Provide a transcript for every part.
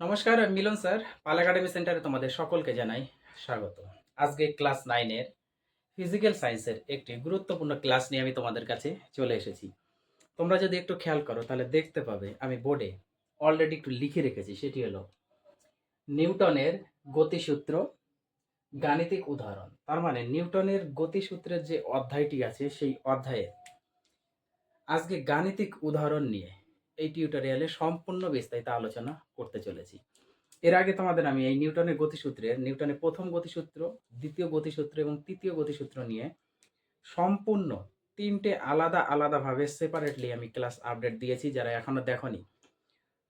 নমস্কার, আমি মিলন স্যার। পাল একাডেমি সেন্টারে তোমাদের সকলকে জানাই স্বাগত। আজকে ক্লাস 9 এর ফিজিক্যাল সায়েন্সের একটি গুরুত্বপূর্ণ ক্লাস নিয়ে আমি তোমাদের কাছে চলে এসেছি। তোমরা যদি একটু খেয়াল করো তাহলে দেখতে পাবে আমি বোর্ডে অলরেডি একটু লিখে রেখেছি, সেটি হলো নিউটনের গতিসূত্র গাণিতিক উদাহরণ। তার মানে নিউটনের গতিসূত্রের যে অধ্যায়টি আছে সেই অধ্যায়ে আজকে গাণিতিক উদাহরণ নিয়ে এই টিউটোরিয়ালে সম্পূর্ণ বিস্তারিত আলোচনা করতে চলেছি। এর আগে তোমাদের আমি এই নিউটনের গতিসূত্রের নিউটনের প্রথম গতিসূত্র, দ্বিতীয় গতিসূত্র এবং তৃতীয় গতিসূত্র নিয়ে সম্পূর্ণ তিনটে আলাদা আলাদাভাবে সেপারেটলি আমি ক্লাস আপডেট দিয়েছি। যারা এখনো দেখোনি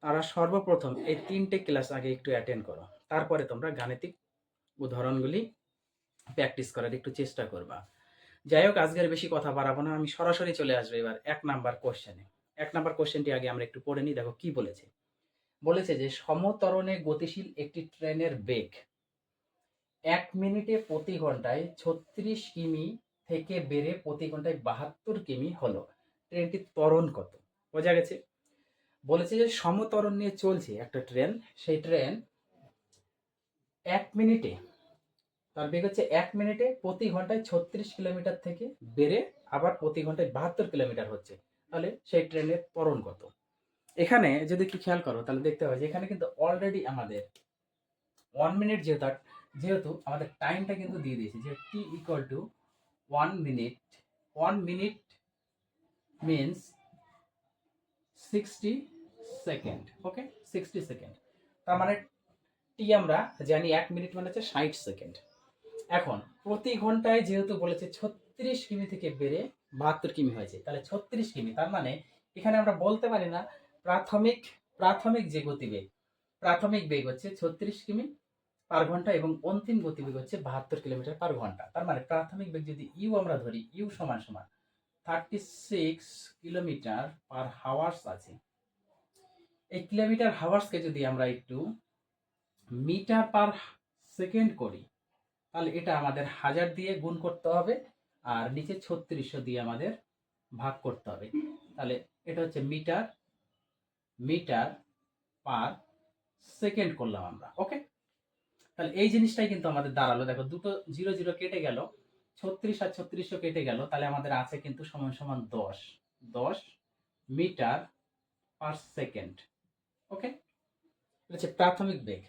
তারা সর্বপ্রথম এই তিনটে ক্লাস আগে একটু অ্যাটেন্ড করো, তারপরে তোমরা গাণিতিক উদাহরণগুলি প্র্যাকটিস করার একটু চেষ্টা করবা। যাই হোক, আজকের বেশি কথা বাড়াবো না, আমি সরাসরি চলে আসবো এবার 1 নাম্বার কোশ্চেনে। 1 নাম্বার কোশ্চেনটি আগে আমরা একটু পড়ে নিই। দেখো কি বলেছে। বলেছে যে সমত্বরণে গতিশীল একটি ট্রেনের বেগ 1 মিনিটে প্রতি ঘন্টায় 36 কিমি থেকে বেড়ে প্রতি ঘন্টায় 72 কিমি হলো। ট্রেনটির ত্বরণ কত? বোঝা গেছে। বলেছে যে সমত্বরণ নিয়ে চলছে একটা ট্রেন, সেই ট্রেন 1 মিনিটে, তার বেগ হচ্ছে 1 মিনিটে প্রতি ঘন্টায় 36 কিলোমিটার থেকে বেড়ে আবার প্রতি ঘন্টায় 72 কিলোমিটার হচ্ছে। তাহলে সেই ট্রেনের ত্বরণ কত? এখানে যদি একটু খেয়াল করো তাহলে দেখতে পাবে যে এখানে কিন্তু অলরেডি আমাদের 1 মিনিট যেহেতু আমাদের টাইমটা কিন্তু দিয়ে দিয়েছে যে T equal to 1 minute. 1 minute means 60 second. Okay, 60 second. তার মানে টি আমরা জানি 1 মিনিট মানে হচ্ছে 60 সেকেন্ড। এখন প্রতি ঘন্টায় যেহেতু বলেছে 36 কিমি থেকে বেড়ে 72 কিমি হয়েছে, তাহলে 36 কিমি, তার মানে এখানে আমরা বলতে পারি না প্রাথমিক প্রাথমিক যে গতিবেগ, প্রাথমিক বেগ হচ্ছে 36 কিমি পার ঘন্টা এবং অন্তিম গতিবেগ হচ্ছে 72 কিলোমিটার পার ঘন্টা। তার মানে প্রাথমিক বেগ যদি ইউ আমরা ধরি, ইউ সমান সমান 36 কিলোমিটার পার হাওয়ার্স আছে। এই কিলোমিটার হাওয়ার্সকে যদি আমরা একটু মিটার পার সেকেন্ড করি তাহলে এটা আমাদের 1000 দিয়ে গুণ করতে হবে আর নিচে 3600 দিয়ে আমাদের ভাগ করতে হবে। তাহলে এটা হচ্ছে মিটার মিটার পার সেকেন্ড করলাম আমরা। ওকে, তাহলে এই জিনিসটাই কিন্তু আমাদের দাঁড়ালো। দেখো দুটো জিরো জিরো কেটে গেল, 36 আর 3600 কেটে গেল, তাহলে আমাদের আছে কিন্তু সমান সমান 10 মিটার পার সেকেন্ড। ওকে, এটা হচ্ছে প্রাথমিক বেগ।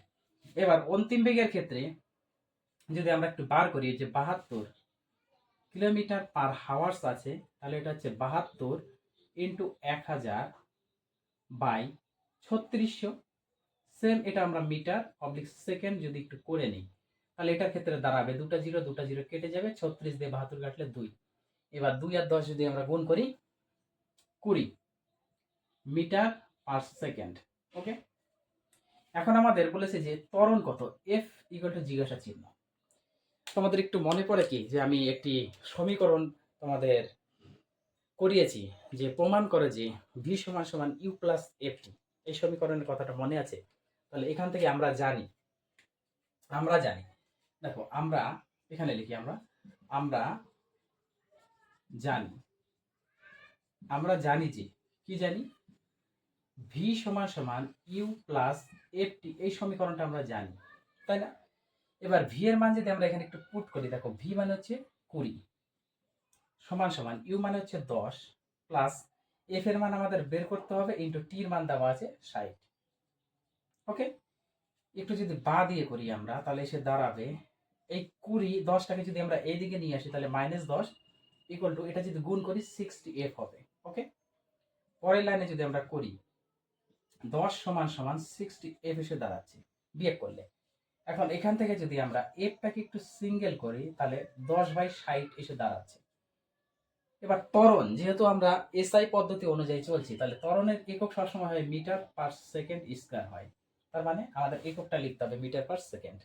এবার অন্তিম বেগের ক্ষেত্রে যদি আমরা একটু বার করি যে 72 কিলোমিটার পার হাওয়ার্স আছে, তাহলে এটা হচ্ছে 72 ইন্টু 1000 বাই 3600। সেম এটা আমরা মিটার অবলিক সেকেন্ড যদি একটু করে নিই তাহলে এটার ক্ষেত্রে দাঁড়াবে দুটা জিরো কেটে যাবে, 36 দিয়ে 72 কাটলে 2। এবার 2 আর 10 যদি আমরা গুণ করি 20 মিটার পার সেকেন্ড। ওকে, এখন আমাদের বলেছে যে ত্বরণ কত, এফ ইকুয়াল টু জিজ্ঞাসা চিহ্ন। তোমাদের একটু মনে পড়ে কি যে আমি একটি সমীকরণ তোমাদের করিয়েছি যে প্রমাণ করে যে ভি সমান সমান ইউ প্লাস এফ টি। এই সমীকরণের কথাটা মনে আছে? তাহলে এখান থেকে আমরা জানি, দেখো আমরা এখানে লিখি, আমরা জানি আমরা জানি যে কি জানি, ভি সমান সমান ইউ প্লাস এফ টি। এই সমীকরণটা আমরা জানি, তাই না? এবার ভি এর মান যদি আমরা এখানে একটু পুট করি, দেখো ভি মানে হচ্ছে 20 সমান সমান ইউ মানে হচ্ছে 10 প্লাস এফ এর মান আমাদের বের করতে হবে ইন্টু টির মান দেওয়া আছে 60। ওকে, একটু যদি বা দিয়ে করি আমরা তাহলে এসে দাঁড়াবে এই 20, 10টাকে যদি আমরা এইদিকে নিয়ে আসি তাহলে -10 ইকুয়াল টু, এটা যদি গুণ করি 60 এফ হবে। ওকে, পরের লাইনে যদি আমরা করি 10 সমান সমান 60 এফ এসে দাঁড়াচ্ছে বিয়োগ করলে। এখন এখান থেকে যদি আমরা এফটাকে একটু সিঙ্গেল করি তাহলে 10/60 এসে দাঁড়াচ্ছে। এবার ত্বরণ, যেহেতু আমরা এসআই পদ্ধতি অনুযায়ী চলছি, তাহলে ত্বরণের একক সবসময় হয় মিটার পার সেকেন্ড স্কয়ার হয়। তার মানে আমাদের এককটা লিখতে হবে মিটার পার সেকেন্ড।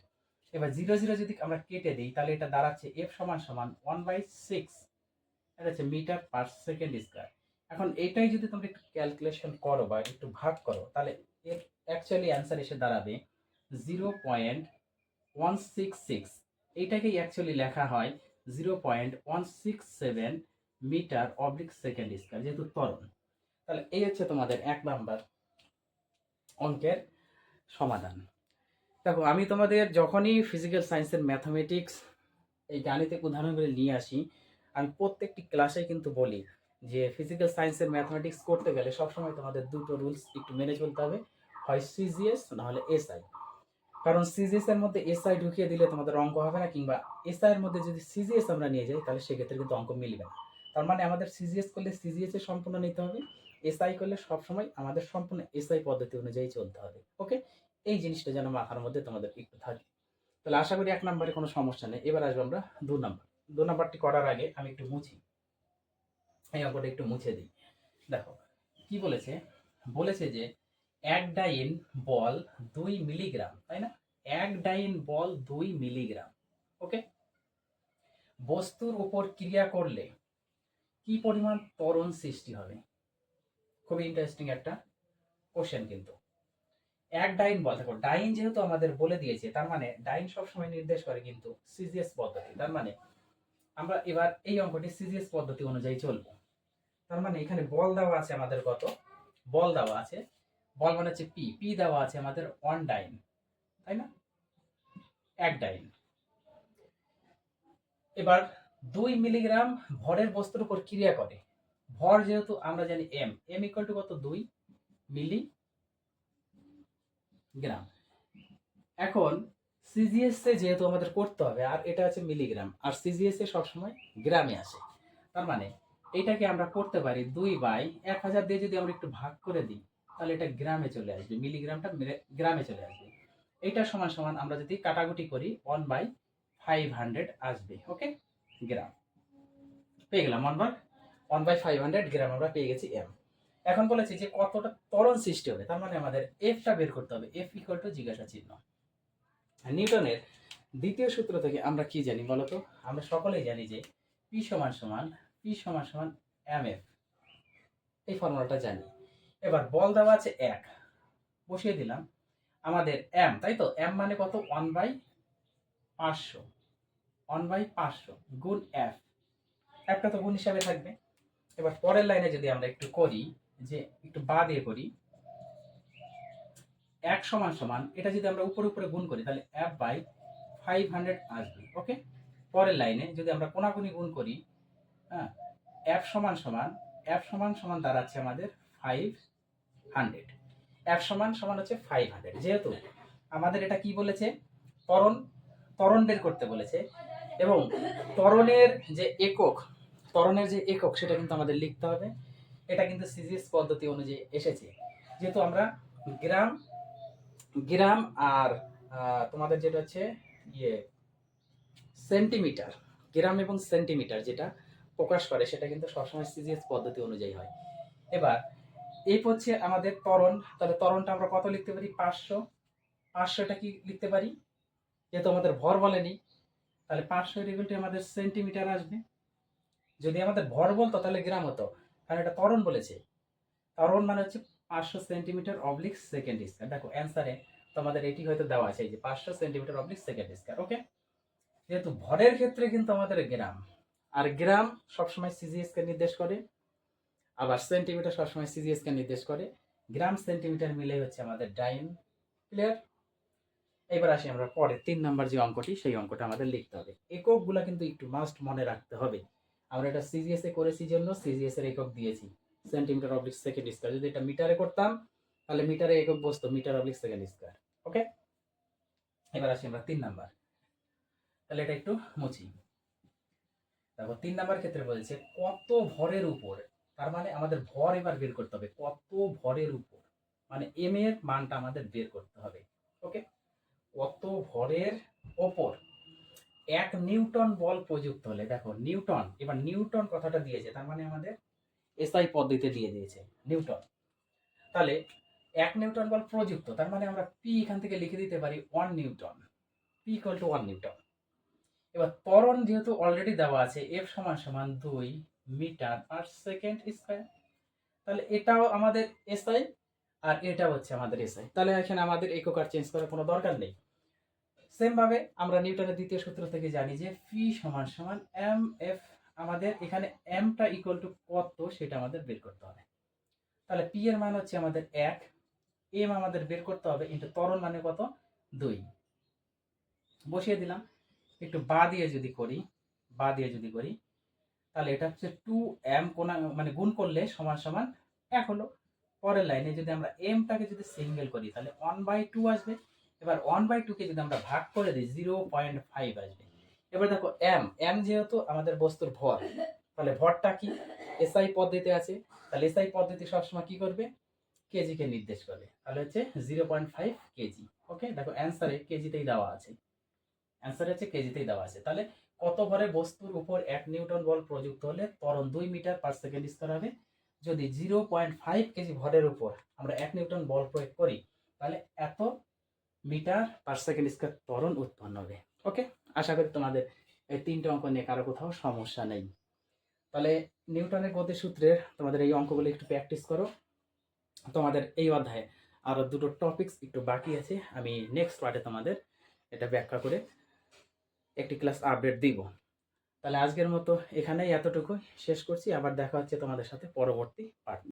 এবার জিরো জিরো যদি আমরা কেটে দিই তাহলে এটা দাঁড়াচ্ছে এফ সমান সমান 1/6, এটা হচ্ছে মিটার পার সেকেন্ড স্কয়ার। এখন এটাই যদি তোমরা একটু ক্যালকুলেশন করো বা একটু ভাগ করো তাহলে এর অ্যাকচুয়ালি অ্যান্সার এসে দাঁড়াবে 0.166। এইটাকেই অ্যাকচুয়ালি লেখা হয় 0.167 মিটার অবলিক সেকেন্ড স্কয়ার, যেহেতু ত্বরণ। তাহলে এই হচ্ছে তোমাদের 1 নাম্বার অঙ্কের সমাধান। দেখো, আমি তোমাদের যখনই ফিজিক্যাল সায়েন্সের ম্যাথমেটিক্স এই গাণিতিক উদাহরণগুলো নিয়ে আসি, আমি প্রত্যেকটি ক্লাসে কিন্তু বলি যে ফিজিক্যাল সায়েন্সের ম্যাথমেটিক্স করতে গেলে সবসময় তোমাদের দুটো রুলস একটু মেনে চলতে হবে, হয় সিজিএস নাহলে এসআই। কারণ সিজিএস এর মধ্যে এসআই ঢুকিয়ে দিলে তোমাদের অঙ্ক হবে না, কিংবা এসআই এর মধ্যে যদি সিজিএস আমরা নিয়ে যাই তাহলে সেক্ষেত্রে কিন্তু অঙ্ক মিলবে না। তার মানে আমাদের সিজিএস করলে সিজিএস এর সম্পূর্ণ নিতে হবে, এসআই করলে সবসময় আমাদের সম্পূর্ণ এসআই পদ্ধতি অনুযায়ী চলতে হবে। ওকে, এই জিনিসটা যেন মাথার মধ্যে তোমাদের একটু থাকে। তাহলে আশা করি 1 নম্বরে কোনো সমস্যা নেই। এবার আসবো আমরা 2 নম্বর। 2 নম্বরটি করার আগে আমি একটু মুছি, এই অঙ্কটা একটু মুছে দিই। দেখো কি বলেছে, বলেছে যে এক ডাইন বল 2 মিলিগ্রাম, তাই না? এক ডাইন বল 2 মিলিগ্রাম, ওকে, বস্তুর উপর ক্রিয়া করলে কি পরিমাণ ত্বরণ সৃষ্টি হবে? খুবই ইন্টারেস্টিং একটা কোশ্চেন কিন্তু। এক ডাইন বল, দেখো ডাইন যেহেতু আমাদের বলে দিয়েছে, তার মানে ডাইন সবসময় নির্দেশ করে কিন্তু সিজিএস পদ্ধতি। তার মানে আমরা এবার এই অঙ্কটি সিজিএস পদ্ধতি অনুযায়ী চলবো। তার মানে এখানে বল দেওয়া আছে আমাদের, কত বল দেওয়া আছে, বল মানে হচ্ছে পি, পি দেওয়া আছে আমাদের 1 ডাইন, তাই না? এক ডাইন। এবার 2 মিলিগ্রাম ভরের বস্তুর উপর ক্রিয়া করে, ভর যেহেতু আমরা জানি এম, এম ইকুয়াল টু কত, 2 মিলিগ্রাম। এখন সিজিএস এ যেহেতু আমাদের করতে হবে, আর এটা আছে মিলিগ্রাম, আর সিজিএস এ সবসময় গ্রামে আসে। তার মানে এটাকে আমরা করতে পারি 2/1000 দিয়ে যদি আমরা একটু ভাগ করে দিই, তাহলে এটা গ্রামে চলে আসবে, মিলিগ্রামটা গ্রামে চলে আসবে। এটা সমান সমান আমরা যদি কাটাকুটি করি 1/500 আসবে, ওকে, গ্রাম পেয়ে গেলাম। 1/500 গ্রাম আমরা পেয়ে গেছি এম। এখন বলেছি যে কতটা ত্বরণ সৃষ্টি হবে, তার মানে আমাদের এফটা বের করতে হবে, এফ ইকুয়াল টু জিজ্ঞাসা চিহ্ন। নিউটনের দ্বিতীয় সূত্র থেকে আমরা কি জানি বলতো? আমরা সকলেই জানি যে পি সমান সমান এম এফ, এই ফর্মুলাটা জানি। এবার বল দেওয়া আছে 1, বসিয়ে দিলাম আমাদের এম, তাই তো? এম মানে কত, 1/500, 1/500 গুণ এফ, একটা তো গুণ হিসাবে থাকবে। এবার পরের লাইনে যদি আমরা একটু করি, যে একটু বা দিয়ে করি, 1 সমান সমান এটা যদি আমরা উপরে উপরে গুণ করি তাহলে f/500 আসবে, ওকে। পরের লাইনে যদি আমরা কোনাকুনি গুণ করি, হ্যাঁ, f সমান সমান দাঁড়াচ্ছে আমাদের 500, f সমান সমান হচ্ছে 500। যেহেতু আমাদের এটা কি বলেছে, ত্বরণ, ত্বরণ বের করতে বলেছে, এবং ত্বরণের যে একক, ত্বরণের যে একক সেটা কিন্তু আমাদের লিখতে হবে। এটা কিন্তু সিজিএস পদ্ধতি অনুযায়ী এসেছে। যেহেতু আমরা গ্রাম গ্রাম আর তোমাদের যেটা হচ্ছে ইয়ে সেন্টিমিটার, গ্রাম এবং সেন্টিমিটার যেটা প্রকাশ করে সেটা কিন্তু সবসময় সিজিএস পদ্ধতি অনুযায়ী হয়। এবার এই হচ্ছে আমাদের ত্বরণ, তাহলে ত্বরণটা আমরা কত লিখতে পারি, 500। 500টা কি লিখতে পারি, যেহেতু আমাদের ভর বলেনি, তাহলে 500 ইকুয়াল টু আমাদের সেন্টিমিটার আসবে। যদি আমাদের ভর বলতো তাহলে গ্রাম হতো, কারণ এটা ত্বরণ বলেছে। ত্বরণ মানে হচ্ছে 500 সেন্টিমিটার অবলিক সেকেন্ড স্কয়ার। দেখো অ্যান্সারে তোমাদের এটি হয়তো দেওয়া আছে, এই যে 500 সেন্টিমিটার অবলিক সেকেন্ড স্কয়ার, ওকে। যেহেতু ভরের ক্ষেত্রে কিন্তু আমাদের গ্রাম, আর গ্রাম সবসময় সিজিএস কে নির্দেশ করে, আবার সেন্টিমিটার সবসময় সিজিএস কে নির্দেশ করে। গ্রাম সেন্টিমিটার মিলে হচ্ছে আমাদের ডাইন, ক্লিয়ার? এবার আসি আমরা পরে 3 নম্বর যে অঙ্কটি, সেই অঙ্কটা আমাদের লিখতে হবে। এককগুলো কিন্তু একটু মাস্ট মনে রাখতে হবে। আমরা এটা সিজিএস এ করেছি জন্য সিজিএস এর একক দিয়েছি সেন্টিমিটার অবলিক সেকেন্ড স্কয়ার। যদি এটা মিটারে করতাম তাহলে মিটারে একক বসতো মিটার অবলিক সেকেন্ড স্কয়ার, ওকে। এবার আসি আমরা 3 নম্বর, তাহলে এটা একটু মুছি। দেখো 3 নম্বর ক্ষেত্রে বলেছে কত ভরের উপর, তার মানে আমাদের ভর এবার বের করতে হবে, কত ভরের উপর, মানে এম এর মানটা আমাদের বের করতে হবে, ওকে। কত ভরের ওপর 1 নিউটন বল প্রযুক্ত হলে, দেখো নিউটন, এবার নিউটন কথাটা দিয়েছে, তার মানে আমাদের এসআই পদ্ধতিতে দিয়ে দিয়েছে নিউটন। তাহলে 1 নিউটন বল প্রযুক্ত, তার মানে আমরা পি এখান থেকে লিখে দিতে পারি 1 Newton, P equal to 1 Newton. এবার ত্বরণ যেহেতু অলরেডি দেওয়া আছে, এফ সমান সমান 2 মিটার পার সেকেন্ড স্কয়ার, তাহলে এটাও আমাদের এসআই আর এটাও হচ্ছে আমাদের এসআই। তাহলে এখানে আমাদের একক আর চেঞ্জ করার কোনো দরকার নেই। সেম ভাবে আমরা নিউটনের দ্বিতীয় সূত্র থেকে জানি যে পি সমান সমান এম এফ, আমাদের এখানে এমটা ইকুয়াল টু কত সেটা আমাদের বের করতে হবে। তাহলে পি এর মান হচ্ছে আমাদের 1, এম আমাদের বের করতে হবে, ইন্টু ত্বরণ মানে কত 2 বসিয়ে দিলাম। একটু বা দিয়ে যদি করি তাহলে এটা হচ্ছে 2m কোনা মানে গুণ করলে সমান সমান 1 হলো। পরের লাইনে যদি আমরা এমটাকে যদি সিঙ্গেল করি তাহলে 1/2 আসবে। এবার 1/2 কে যদি আমরা ভাগ করে দিই 0.5 আসবে। এবার দেখো এম যেহেতু আমাদের বস্তুর ভর, তাহলে ভরটা কি এসআই পদ্ধতি আছে, তাহলে এসআই পদ্ধতি সবসময় কি করবে কেজি কে নির্দেশ করবে, তাহলে হচ্ছে 0.5 কেজি। ওকে, দেখো অ্যান্সারে কেজিতেই দেওয়া আছে, অ্যান্সার হচ্ছে কেজিতেই দেওয়া আছে। তাহলে কত ভরে বস্তুর উপর 1 নিউটন বল প্রযুক্ত হলে ত্বরণ 2 মিটার পার সেকেন্ড স্তর হবে। যদি 0.5 কেজি ভরের উপর আমরা 1 নিউটন বল প্রয়োগ করি তাহলে এত মিটার পার সেকেন্ড স্কয়ার ত্বরণ উৎপন্ন হবে। ওকে, আশা করি তোমাদের এই 3টে অঙ্ক নিয়ে কারো কোথাও সমস্যা নেই। তাহলে নিউটনের গতিসূত্রের তোমাদের এই অঙ্কগুলো একটু প্র্যাকটিস করো। তোমাদের এই অধ্যায়ে আরো দুটো টপিকস একটু বাকি আছে, আমি নেক্সট পার্টে তোমাদের এটা ব্যাখ্যা করে একটি ক্লাস আপডেট দিব। তাহলে আজকের মতো এখানেই এতটুকু শেষ করছি, আবার দেখা হচ্ছে তোমাদের সাথে পরবর্তী পার্ট।